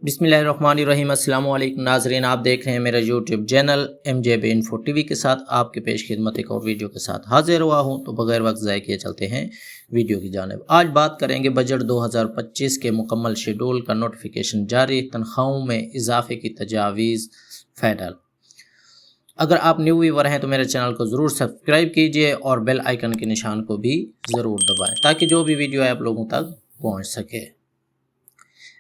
بسم اللہ الرحمن الرحیم۔ السلام علیکم ناظرین، آپ دیکھ رہے ہیں میرا YouTube channel MJB Info TV کے ساتھ آپ کے پیش خدمت ایک اور ویڈیو کے ساتھ حاضر ہوا ہوں۔ تو بغیر وقت ضائع کیے چلتے ہیں ویڈیو کی جانب۔ آج بات کریں گے بجٹ 2025 کے مکمل شیڈول کا نوٹیفیکیشن جاری، تنخواہوں میں اضافے کی تجاویز فیڈرل۔ اگر آپ نیو ویور ہیں تو میرے چینل کو ضرور سبسکرائب کیجئے اور بیل آئیکن کے نشان کو بھی ضرور دبائیں تاکہ جو بھی ویڈیو ہے آپ لوگوں تک پہنچ سکے۔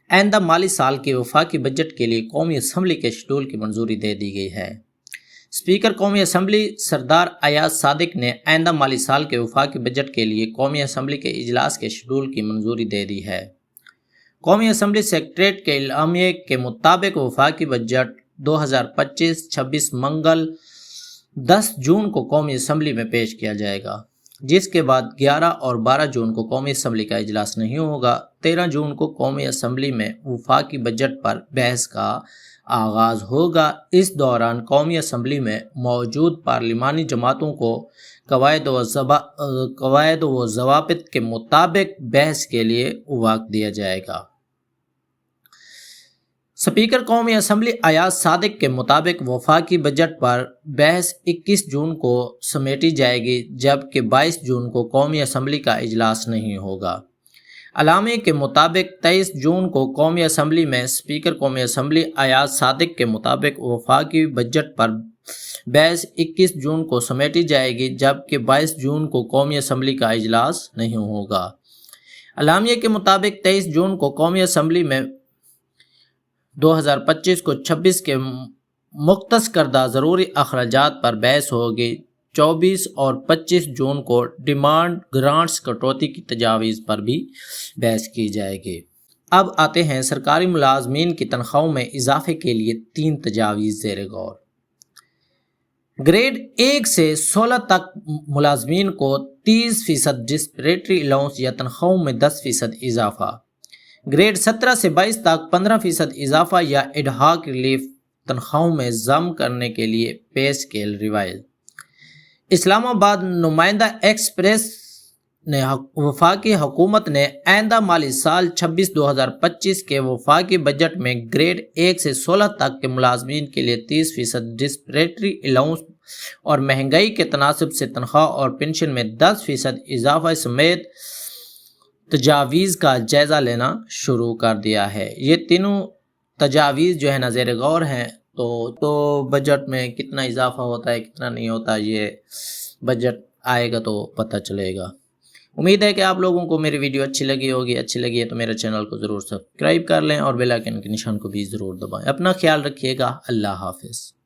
آئندہ مالی سال کے وفاقی بجٹ کے لیے قومی اسمبلی کے شیڈول کی منظوری دے دی گئی ہے۔ اسپیکر قومی اسمبلی سردار ایاز صادق نے آئندہ مالی سال کے وفاقی بجٹ کے لیے قومی اسمبلی کے اجلاس کے شیڈول کی منظوری دے دی ہے۔ قومی اسمبلی سیکریٹریٹ کے اعلامیے کے مطابق وفاقی بجٹ 2025-26 منگل 10 جون کو قومی اسمبلی میں پیش کیا جائے گا، جس کے بعد 11 اور 12 جون کو قومی اسمبلی کا اجلاس نہیں ہوگا۔ 13 جون کو قومی اسمبلی میں وفاقی بجٹ پر بحث کا آغاز ہوگا۔ اس دوران قومی اسمبلی میں موجود پارلیمانی جماعتوں کو قواعد و ضوابط کے مطابق بحث کے لیے وقت دیا جائے گا۔ اسپیکر قومی اسمبلی ایاز صادق کے مطابق وفاقی بجٹ پر بحث 21 جون کو سمیٹی جائے گی، جبکہ 22 جون کو قومی اسمبلی کا اجلاس نہیں ہوگا۔ اعلامیے کے مطابق 23 جون کو قومی اسمبلی میں اسپیکر قومی اسمبلی ایاز صادق کے مطابق وفاقی بجٹ پر بحث 21 جون کو سمیٹی جائے گی، جبکہ 22 جون کو قومی اسمبلی کا اجلاس نہیں ہوگا۔ اعلامیے کے مطابق 23 جون کو قومی اسمبلی میں 2025 کو 26 کے مختص کردہ ضروری اخراجات پر بحث ہوگی۔ 24 اور 25 جون کو ڈیمانڈ گرانٹس کٹوتی کی تجاویز پر بھی بحث کی جائے گی۔ اب آتے ہیں سرکاری ملازمین کی تنخواہوں میں اضافے کے لیے 3 تجاویز زیر غور۔ گریڈ 1 سے 16 تک ملازمین کو 30% ڈسپریٹری الاؤنس یا تنخواہوں میں 10% اضافہ۔ گریڈ 17 سے 22 تک 15% اضافہ یا ایڈ ہاک ریلیف تنخواہوں میں ضم کرنے کے لیے پے اسکیل ریوائز۔ اسلام آباد نمائندہ ایکسپریس نے وفاقی حکومت نے آئندہ مالی سال 26-2025 کے وفاقی بجٹ میں گریڈ 1 سے 16 تک کے ملازمین کے لیے 30% ڈسپریٹری الاؤنس اور مہنگائی کے تناسب سے تنخواہ اور پنشن میں 10% اضافہ سمیت تجاویز کا جائزہ لینا شروع کر دیا ہے۔ یہ تینوں تجاویز جو ہے نا زیر غور ہیں، تو بجٹ میں کتنا اضافہ ہوتا ہے کتنا نہیں ہوتا، یہ بجٹ آئے گا تو پتہ چلے گا۔ امید ہے کہ آپ لوگوں کو میری ویڈیو اچھی لگی ہوگی۔ اچھی لگی ہے تو میرے چینل کو ضرور سبسکرائب کر لیں اور بیل آئیکن کے نشان کو بھی ضرور دبائیں۔ اپنا خیال رکھیے گا۔ اللہ حافظ۔